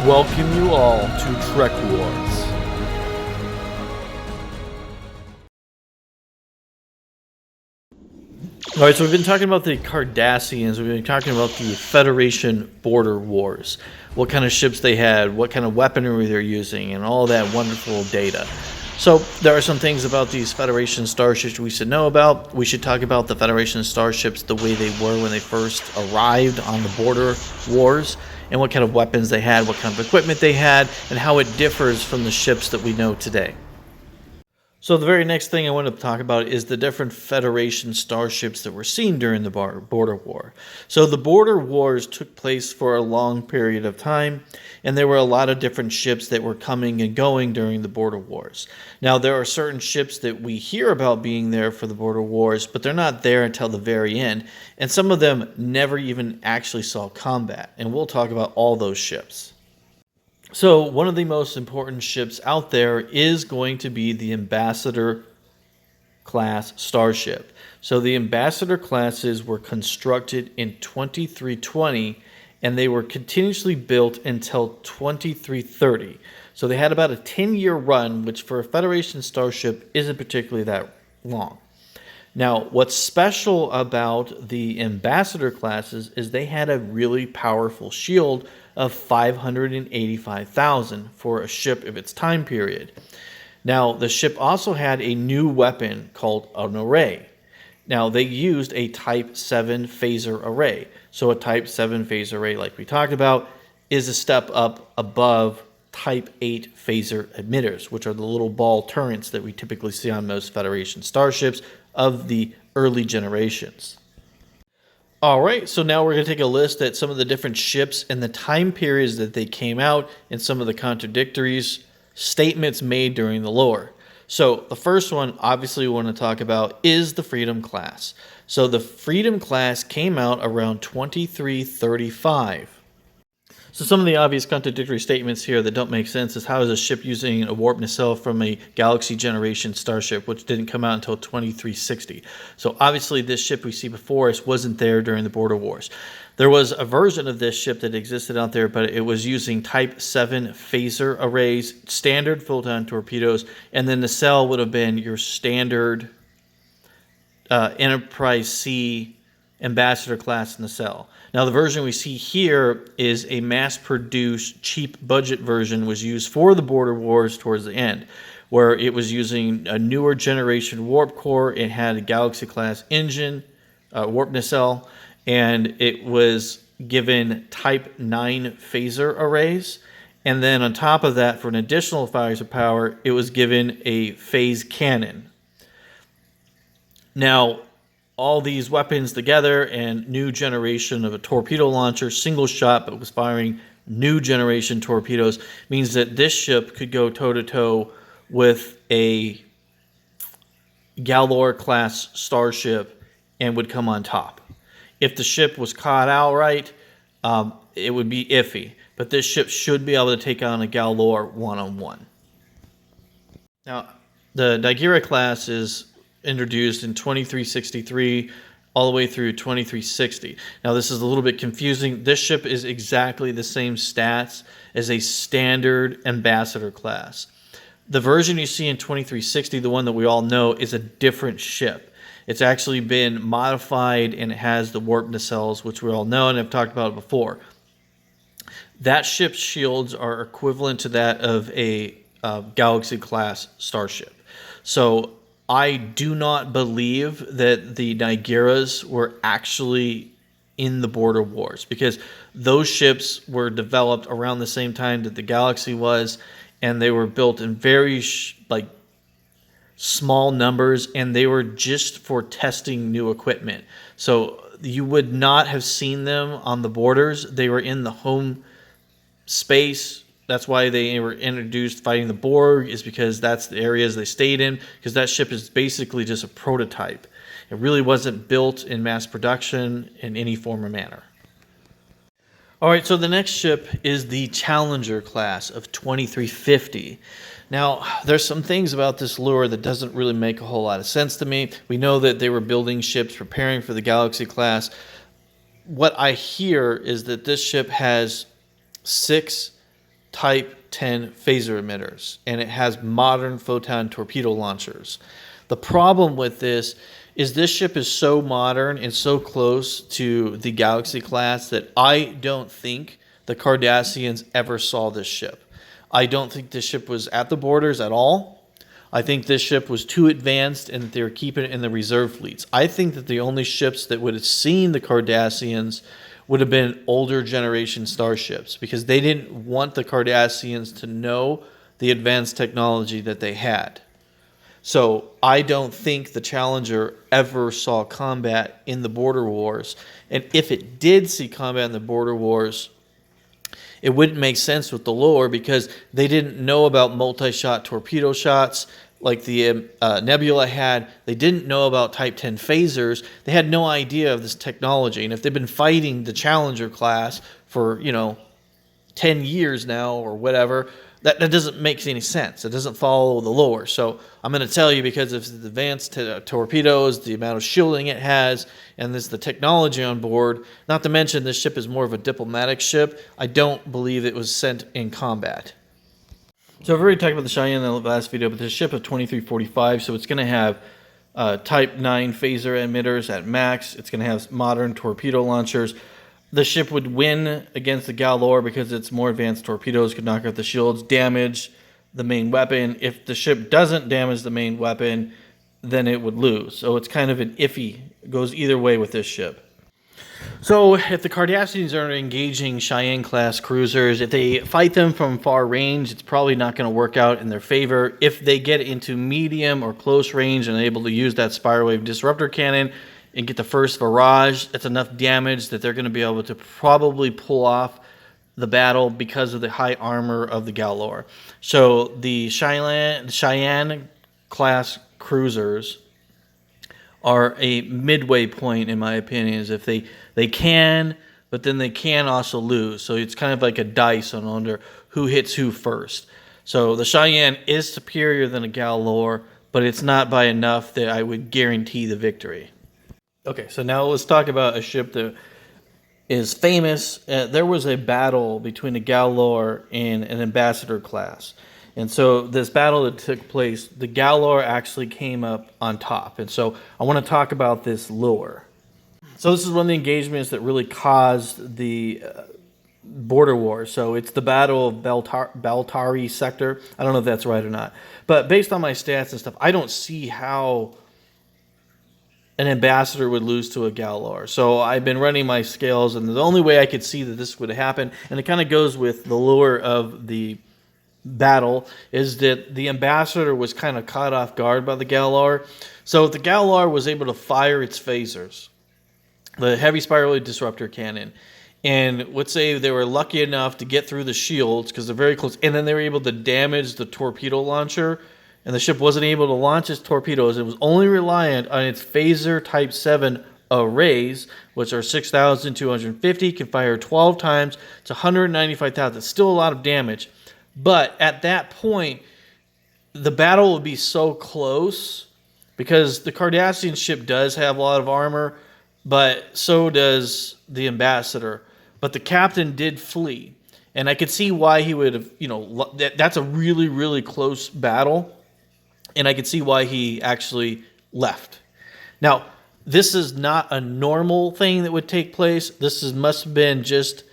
welcome you all to Trek Wars. Alright, so we've been talking about the Cardassians, we've been talking about the Federation Border Wars, what kind of ships they had, what kind of weaponry they're using, and all that wonderful data. So there are some things about these Federation starships we should know about. We should talk about the Federation starships the way they were when they first arrived on the border wars, and what kind of weapons they had, what kind of equipment they had, and how it differs from the ships that we know today. So the very next thing I want to talk about is the different Federation starships that were seen during the Border War. So the Border Wars took place for a long period of time, and there were a lot of different ships that were coming and going during the Border Wars. Now, there are certain ships that we hear about being there for the Border Wars, but they're not there until the very end, and some of them never even actually saw combat, and we'll talk about all those ships. So one of the most important ships out there is going to be the Ambassador class starship. So the Ambassador classes were constructed in 2320 and they were continuously built until 2330. So they had about a 10-year run, which for a Federation starship isn't particularly that long. Now, what's special about the Ambassador classes is they had a really powerful shield of 585,000 for a ship of its time period. Now, the ship also had a new weapon called an array. Now, they used a Type 7 phaser array. So a Type 7 phaser array, like we talked about, is a step up above Type 8 phaser emitters, which are the little ball turrets that we typically see on most Federation starships of the early generations. All right, so now we're going to take a list at some of the different ships and the time periods that they came out and some of the contradictory statements made during the lore. So the first one, obviously, we want to talk about is the Freedom class. So the Freedom class came out around 2335. So some of the obvious contradictory statements here that don't make sense is how is a ship using a warp nacelle from a Galaxy generation starship, which didn't come out until 2360. So obviously this ship we see before us wasn't there during the Border Wars. There was a version of this ship that existed out there, but it was using Type 7 phaser arrays, standard photon torpedoes, and the nacelle would have been your standard Enterprise C Ambassador class nacelle. Now the version we see here is a mass-produced, cheap budget version was used for the Border Wars towards the end, where it was using a newer generation warp core. It had a Galaxy class engine, warp nacelle, and it was given Type 9 phaser arrays. And then on top of that, for an additional phaser power, it was given a phase cannon. Now, all these weapons together and new generation of a torpedo launcher, single shot, but was firing new generation torpedoes, means that this ship could go toe-to-toe with a Galor class starship and would come on top. If the ship was caught outright, it would be iffy. But this ship should be able to take on a Galor one-on-one. Now, the Niagara class is introduced in 2363 all the way through 2360. Now this is a little bit confusing. This ship is exactly the same stats as a standard Ambassador class. The version you see in 2360, the one that we all know, is a different ship. It's actually been modified and it has the warp nacelles, which we all know and I've talked about it before. That ship's shields are equivalent to that of a Galaxy class starship. So I do not believe that the Niagaras were actually in the Border Wars because those ships were developed around the same time that the Galaxy was, and they were built in very small numbers, and they were just for testing new equipment. So you would not have seen them on the borders. They were in the home space. That's why they were introduced fighting the Borg, is because that's the areas they stayed in, because that ship is basically just a prototype. It really wasn't built in mass production in any form or manner. All right, so the next ship is the Challenger class of 2350. Now, there's some things about this lure that doesn't really make a whole lot of sense to me. We know that they were building ships, preparing for the Galaxy class. What I hear is that this ship has 6 Type 10 phaser emitters, and it has modern photon torpedo launchers. The problem with this ship is so modern and so close to the Galaxy class that I don't think the Cardassians ever saw this ship. I don't think this ship was at the borders at all. I think this ship was too advanced and they were keeping it in the reserve fleets. I think that the only ships that would have seen the Cardassians would have been older generation starships, because they didn't want the Cardassians to know the advanced technology that they had. So I don't think the Challenger ever saw combat in the border wars. And if it did see combat in the border wars, it wouldn't make sense with the lore, because they didn't know about multi-shot torpedo shots like the Nebula had. They didn't know about Type 10 phasers. They had no idea of this technology. And if they've been fighting the Challenger class for, 10 years now or whatever, that doesn't make any sense. It doesn't follow the lore. So I'm going to tell you, because of the advanced torpedoes, the amount of shielding it has, and the technology on board, not to mention this ship is more of a diplomatic ship, I don't believe it was sent in combat. So I've already talked about the Cheyenne in the last video, but this ship is 2345, so it's going to have Type 9 phaser emitters at max. It's going to have modern torpedo launchers. The ship would win against the Galor because its more advanced torpedoes could knock out the shields, damage the main weapon. If the ship doesn't damage the main weapon, then it would lose. So it's kind of an iffy. It goes either way with this ship. So if the Cardassians are engaging Cheyenne-class cruisers, if they fight them from far range, it's probably not going to work out in their favor. If they get into medium or close range and are able to use that spiral wave disruptor cannon and get the first barrage, that's enough damage that they're going to be able to probably pull off the battle because of the high armor of the Galor. So the Cheyenne-class cruisers are a midway point, in my opinion, is if they can, but then they can also lose. So it's kind of like a dice on under who hits who first. So the Cheyenne is superior than a Galor, but it's not by enough that I would guarantee the victory. Okay, so now let's talk about a ship that is famous. There was a battle between a Galor and an Ambassador class. And so this battle that took place, the Galor actually came up on top. And so I want to talk about this lure. So this is one of the engagements that really caused the border war. So it's the Battle of Belari sector. I don't know if that's right or not. But based on my stats and stuff, I don't see how an Ambassador would lose to a Galor. So I've been running my scales, and the only way I could see that this would happen, and it kind of goes with the lure of the battle, is that the Ambassador was kind of caught off guard by the Galor. So if the Galor was able to fire its phasers, the heavy spiral disruptor cannon, and let's say they were lucky enough to get through the shields because they're very close, and then they were able to damage the torpedo launcher, and the ship wasn't able to launch its torpedoes. It was only reliant on its phaser Type 7 arrays, which are 6,250, can fire 12 times. It's 195,000. It's still a lot of damage. But at that point, the battle would be so close, because the Cardassian ship does have a lot of armor, but so does the Ambassador. But the captain did flee. And I could see why he would have, that's a really, really close battle. And I could see why he actually left. Now, this is not a normal thing that would take place. Must have been just,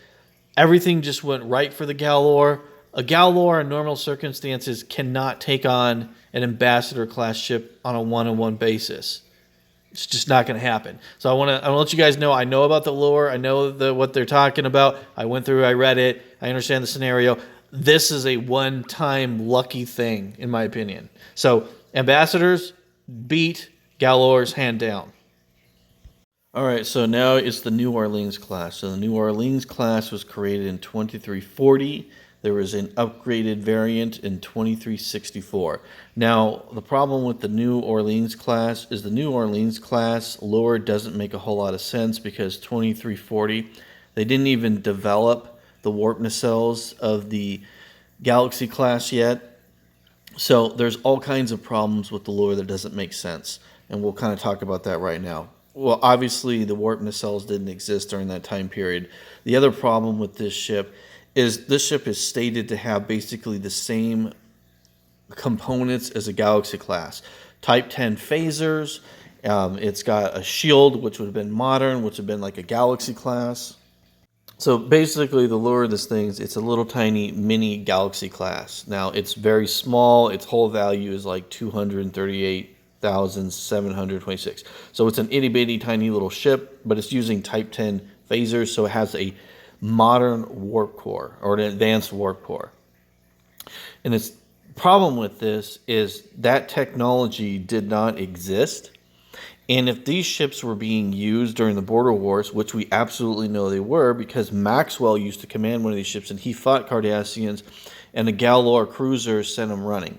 everything just went right for the Galor. A Galor in normal circumstances cannot take on an Ambassador class ship on a one-on-one basis. It's just not going to happen. So I want to let you guys know, I know about the lore. I know what they're talking about. I went through, I read it. I understand the scenario. This is a one-time lucky thing, in my opinion. So Ambassadors beat Galors hand down. All right, so now it's the New Orleans class. So the New Orleans class was created in 2340. There was an upgraded variant in 2364. Now, the problem with the New Orleans class is the New Orleans class lore doesn't make a whole lot of sense, because 2340, they didn't even develop the warp nacelles of the Galaxy class yet. So there's all kinds of problems with the lore that doesn't make sense, and we'll kind of talk about that right now. Well, obviously, the warp nacelles didn't exist during that time period. The other problem with this ship is this ship is stated to have basically the same components as a Galaxy class. Type 10 phasers. It's got a shield, which would have been modern, which would have been like a Galaxy class. So basically, the lure of this thing is it's a little tiny mini Galaxy class. Now, it's very small. Its whole value is like 238,726. So it's an itty bitty tiny little ship, but it's using Type 10 phasers, so it has a modern warp core or an advanced warp core. And its problem with this is that technology did not exist. And if these ships were being used during the border wars, which we absolutely know they were, because Maxwell used to command one of these ships and he fought Cardassians, and the Galor cruiser sent him running.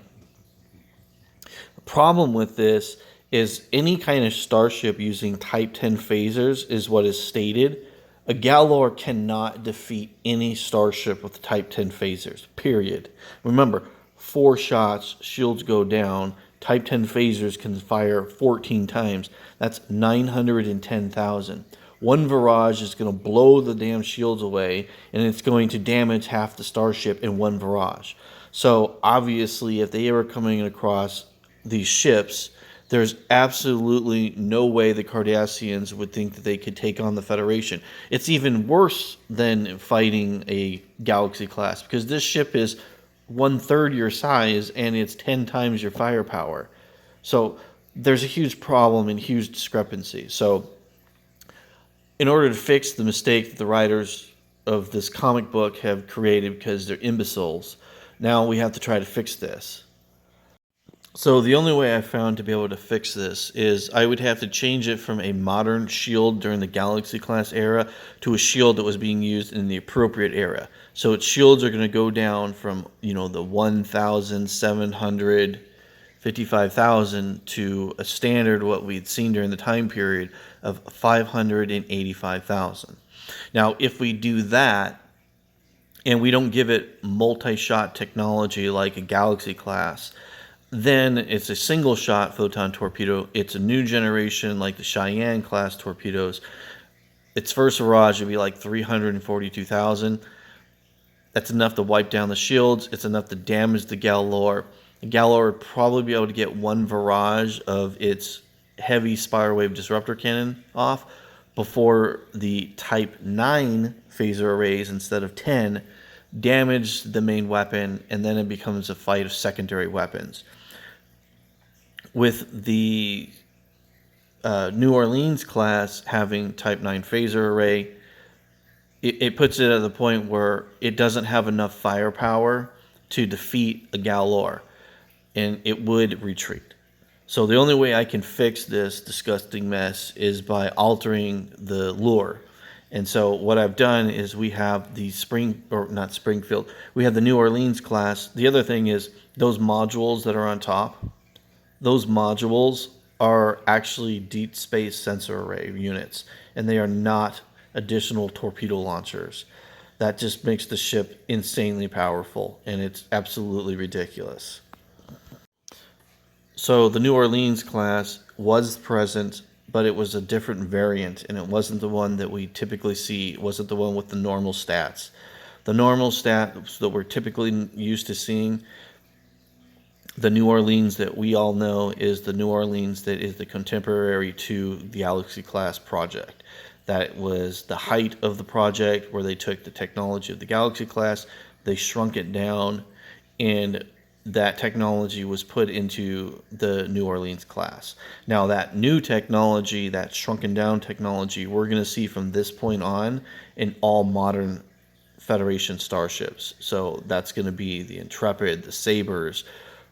The problem with this is any kind of starship using Type 10 phasers is what is stated. A Galor cannot defeat any starship with Type 10 phasers, period. Remember, 4 shots, shields go down. Type 10 phasers can fire 14 times. That's 910,000. One barrage is going to blow the damn shields away, and it's going to damage half the starship in one barrage. So obviously, if they were coming across these ships, there's absolutely no way the Cardassians would think that they could take on the Federation. It's even worse than fighting a Galaxy class, because this ship is 1/3 your size and it's 10 times your firepower. So there's a huge problem and huge discrepancy. So in order to fix the mistake that the writers of this comic book have created, because they're imbeciles, now we have to try to fix this. So the only way I found to be able to fix this is I would have to change it from a modern shield during the Galaxy class era to a shield that was being used in the appropriate era. So its shields are going to go down from, the 1,755,000 to a standard what we'd seen during the time period of 585,000. Now, if we do that and we don't give it multi-shot technology like a Galaxy class, then it's a single shot photon torpedo. It's a new generation like the Cheyenne class torpedoes. Its first barrage would be like 342,000. That's enough to wipe down the shields. It's enough to damage the Galor. The Galor would probably be able to get one barrage of its heavy spiral wave disruptor cannon off before the Type 9 phaser arrays, instead of 10, damage the main weapon, and then it becomes a fight of secondary weapons. With the New Orleans class having Type 9 phaser array, it puts it at the point where it doesn't have enough firepower to defeat a Galor, and it would retreat. So the only way I can fix this disgusting mess is by altering the lure. And so what I've done is we have the Springfield, we have the New Orleans class. The other thing is those modules that are on top, those modules are actually deep space sensor array units, and they are not additional torpedo launchers. That just makes the ship insanely powerful, and it's absolutely ridiculous. So the New Orleans class was present, but it was a different variant, and it wasn't the one that we typically see. It wasn't the one with the normal stats. The normal stats that we're typically used to seeing, the New Orleans that we all know is the New Orleans that is the contemporary to the Galaxy class project. That was the height of the project, where they took the technology of the Galaxy class, they shrunk it down, and that technology was put into the New Orleans class. Now that new technology, that shrunken down technology, we're going to see from this point on in all modern Federation starships. So that's going to be the Intrepid, the Sabres,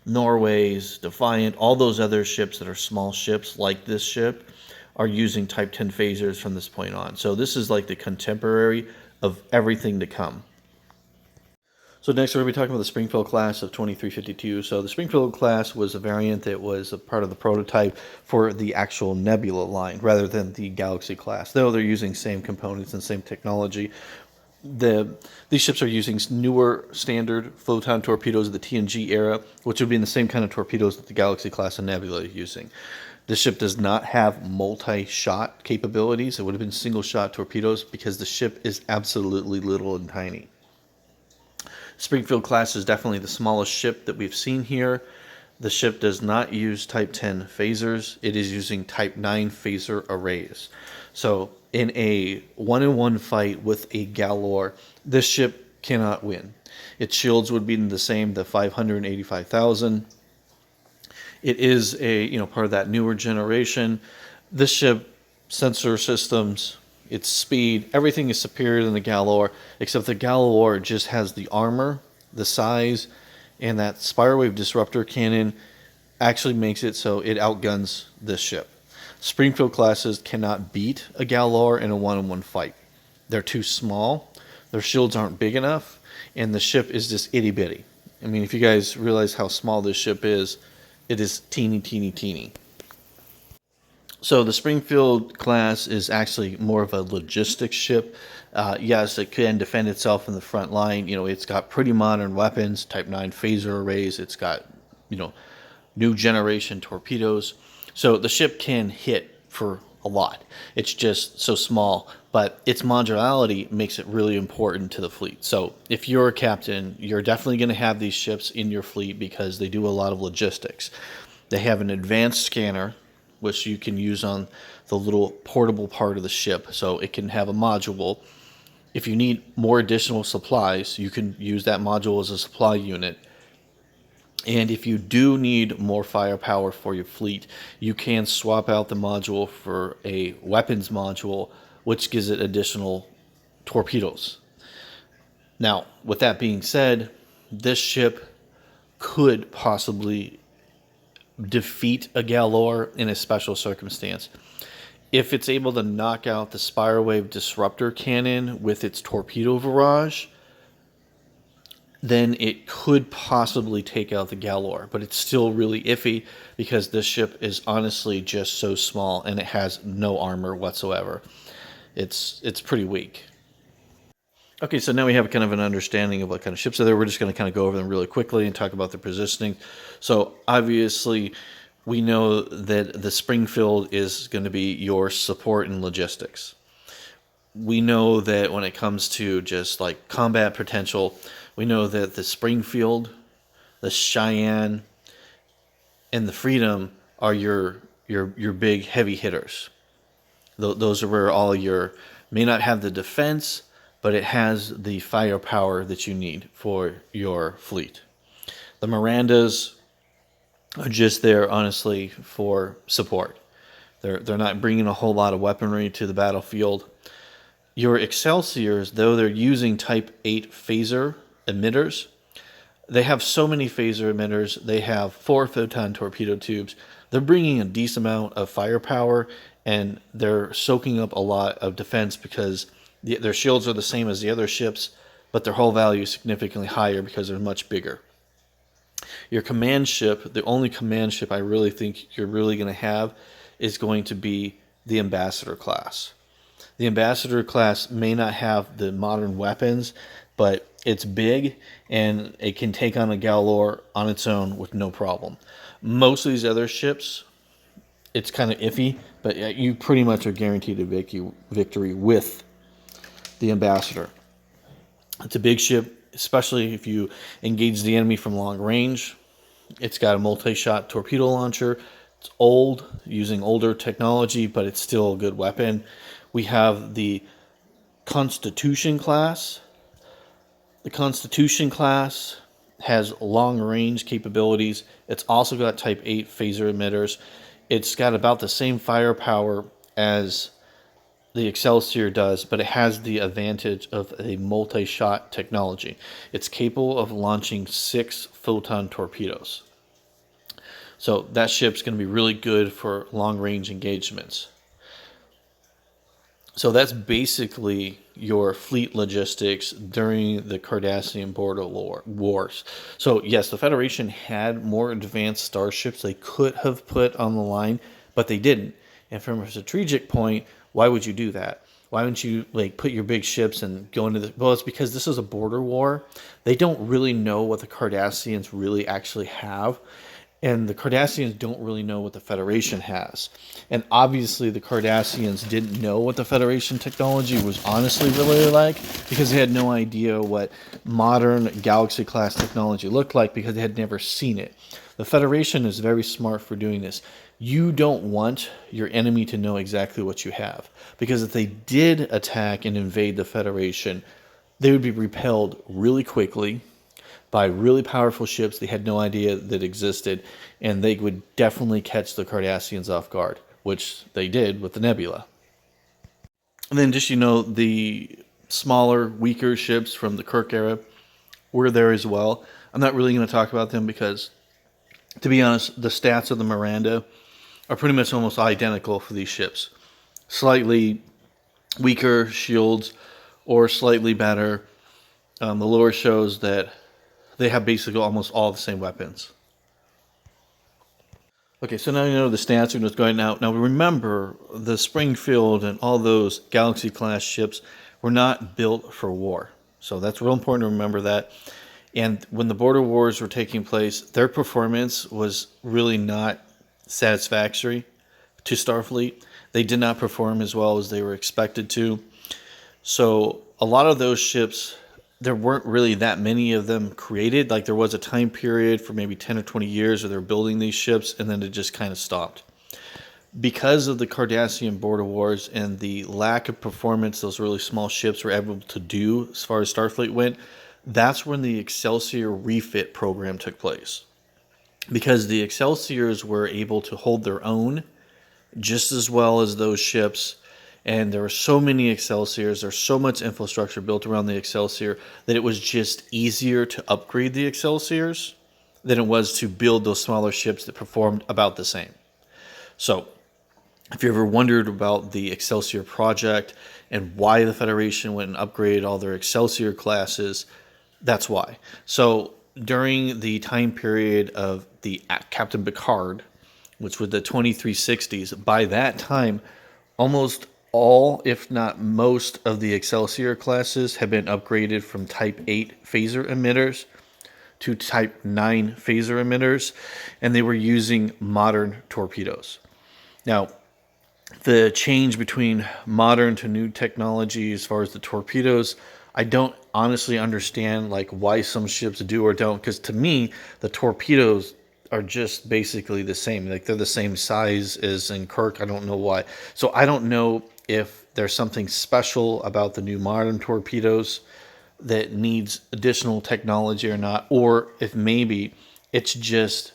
Norways, Defiant, all those other ships that are small ships like this ship are using Type 10 phasers from this point on. So this is like the contemporary of everything to come. So next we're going to be talking about the Springfield class of 2352. So the Springfield class was a variant that was a part of the prototype for the actual Nebula line rather than the Galaxy class, though they're using same components and same technology. These ships are using newer standard photon torpedoes of the TNG era, which would be in the same kind of torpedoes that the Galaxy class and Nebula are using. This ship does not have multi-shot capabilities. It would have been single-shot torpedoes because the ship is absolutely little and tiny. Springfield class is definitely the smallest ship that we've seen here. The ship does not use Type 10 phasers. It is using Type 9 phaser arrays. So in a one-on-one fight with a Galor, this ship cannot win. Its shields would be the same, the 585,000. It is part of that newer generation. This ship, sensor systems, its speed, everything is superior than the Galor, except the Galor just has the armor, the size, and that spiral wave disruptor cannon actually makes it so it outguns this ship. Springfield classes cannot beat a Galor in a one-on-one fight. They're too small, their shields aren't big enough, and the ship is just itty-bitty. I mean, if you guys realize how small this ship is, it is teeny, teeny, teeny. So the Springfield class is actually more of a logistics ship. Yes, it can defend itself in the front line. It's got pretty modern weapons, Type 9 phaser arrays. It's got, new generation torpedoes. So the ship can hit for a lot. It's just so small, but its modularity makes it really important to the fleet. So if you're a captain, you're definitely going to have these ships in your fleet because they do a lot of logistics. They have an advanced scanner, which you can use on the little portable part of the ship, so it can have a module. If you need more additional supplies, you can use that module as a supply unit. And if you do need more firepower for your fleet, you can swap out the module for a weapons module, which gives it additional torpedoes. Now, with that being said, this ship could possibly defeat a Galor in a special circumstance. If it's able to knock out the spiral wave disruptor cannon with its torpedo barrage, then it could possibly take out the Galor. But it's still really iffy because this ship is honestly just so small and it has no armor whatsoever. It's pretty weak. Okay, so now we have kind of an understanding of what kind of ships are there. We're just going to kind of go over them really quickly and talk about their positioning. So obviously, we know that the Springfield is going to be your support and logistics. We know that when it comes to just like combat potential, we know that the Springfield, the Cheyenne, and the Freedom are your big heavy hitters. Those are where all your may not have the defense, but it has the firepower that you need for your fleet. The Mirandas are just there, honestly, for support. They're not bringing a whole lot of weaponry to the battlefield. Your Excelsiors, though they're using Type 8 phaser emitters, they have so many phaser emitters. They have 4 photon torpedo tubes. They're bringing a decent amount of firepower, and they're soaking up a lot of defense because their shields are the same as the other ships, but their hull value is significantly higher because they're much bigger. Your command ship, the only command ship I really think you're really going to have is going to be the Ambassador class. The Ambassador class may not have the modern weapons, but it's big and it can take on a Galor on its own with no problem. Most of these other ships, it's kind of iffy, but you pretty much are guaranteed a victory with the Ambassador. It's a big ship, especially if you engage the enemy from long range. It's got a multi-shot torpedo launcher. It's old, using older technology, but it's still a good weapon. We have the Constitution class. The Constitution class has long range capabilities. It's also got Type 8 phaser emitters. It's got about the same firepower as the Excelsior does, but it has the advantage of a multi-shot technology. It's capable of launching 6 photon torpedoes. So that ship's going to be really good for long-range engagements. So that's basically your fleet logistics during the Cardassian Border Wars. So yes, the Federation had more advanced starships they could have put on the line, but they didn't. And from a strategic point, why would you do that? Why wouldn't you put your big ships and go into the... Well, it's because this is a border war. They don't really know what the Cardassians really actually have. And the Cardassians don't really know what the Federation has. And obviously the Cardassians didn't know what the Federation technology was honestly really like, because they had no idea what modern Galaxy class technology looked like, because they had never seen it. The Federation is very smart for doing this. You don't want your enemy to know exactly what you have, because if they did attack and invade the Federation, they would be repelled really quickly by really powerful ships they had no idea that existed, and they would definitely catch the Cardassians off guard, which they did with the Nebula. And then just, the smaller, weaker ships from the Kirk era were there as well. I'm not really going to talk about them because, to be honest, the stats of the Miranda are pretty much almost identical for these ships. Slightly weaker shields or slightly better. The lore shows that they have basically almost all the same weapons. Okay, so now you know the stats and what's going out. Now remember, the Springfield and all those Galaxy-class ships were not built for war. So that's real important to remember that. And when the border wars were taking place, their performance was really not satisfactory to Starfleet. They did not perform as well as they were expected to. So a lot of those ships, there weren't really that many of them created. Like, there was a time period for maybe 10 or 20 years where they were building these ships, and then it just kind of stopped. Because of the Cardassian Border Wars and the lack of performance those really small ships were able to do as far as Starfleet went, that's when the Excelsior refit program took place. Because the Excelsiors were able to hold their own just as well as those ships. And there were so many Excelsiors, there's so much infrastructure built around the Excelsior that it was just easier to upgrade the Excelsiors than it was to build those smaller ships that performed about the same. So, if you ever wondered about the Excelsior project and why the Federation went and upgraded all their Excelsior classes, that's why. So, during the time period of the Captain Picard, which was the 2360s, by that time, almost all, if not most, of the Excelsior classes have been upgraded from Type 8 phaser emitters to Type 9 phaser emitters, and they were using modern torpedoes. Now, the change between modern to new technology as far as the torpedoes, I don't honestly understand why some ships do or don't, because to me, the torpedoes are just basically the same. They're the same size as in Kirk. I don't know why. So I don't know if there's something special about the new modern torpedoes that needs additional technology or not, or if maybe it's just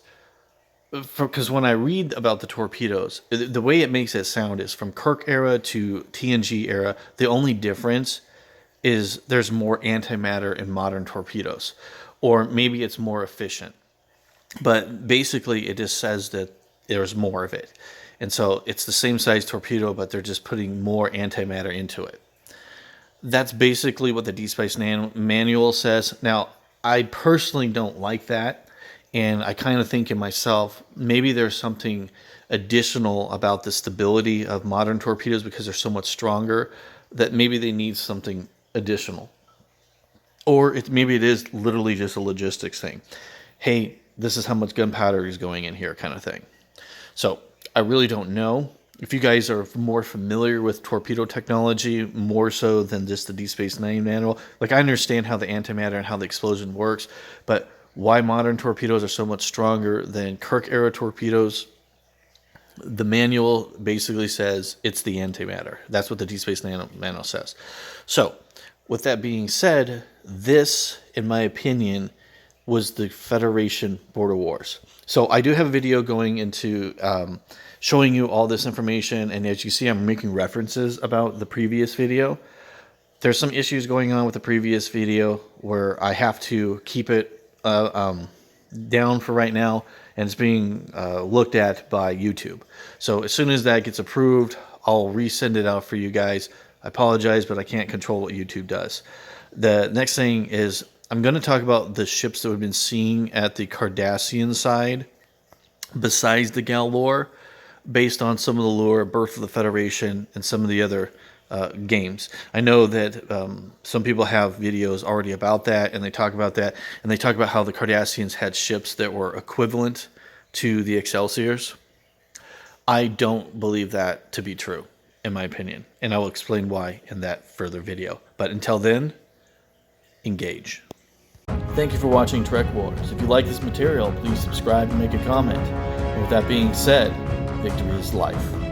because when I read about the torpedoes, the way it makes it sound is from Kirk era to TNG era, the only difference is there's more antimatter in modern torpedoes, or maybe it's more efficient. But basically, it just says that there's more of it. And so it's the same size torpedo, but they're just putting more antimatter into it. That's basically what the Deep Space Manual says. Now, I personally don't like that. And I kind of think in myself, maybe there's something additional about the stability of modern torpedoes because they're so much stronger that maybe they need something additional. Or maybe it is literally just a logistics thing. Hey, this is how much gunpowder is going in here kind of thing. So I really don't know. If you guys are more familiar with torpedo technology, more so than just the Deep Space Nine manual, I understand how the antimatter and how the explosion works, but why modern torpedoes are so much stronger than Kirk-era torpedoes, the manual basically says it's the antimatter. That's what the Deep Space Nine manual says. So, with that being said, this, in my opinion, was the Federation Border Wars. So I do have a video going into showing you all this information, and as you see, I'm making references about the previous video. There's some issues going on with the previous video where I have to keep it down for right now, and it's being looked at by YouTube. So as soon as that gets approved, I'll resend it out for you guys. I apologize, but I can't control what YouTube does. The next thing is I'm going to talk about the ships that we've been seeing at the Cardassian side besides the Gal lore, based on some of the lore, Birth of the Federation, and some of the other games. I know that some people have videos already about that, and they talk about that, and they talk about how the Cardassians had ships that were equivalent to the Excelsiors. I don't believe that to be true, in my opinion, and I will explain why in that further video. But until then, engage. Thank you for watching Trek Wars. If you like this material, please subscribe and make a comment. And with that being said, victory is life.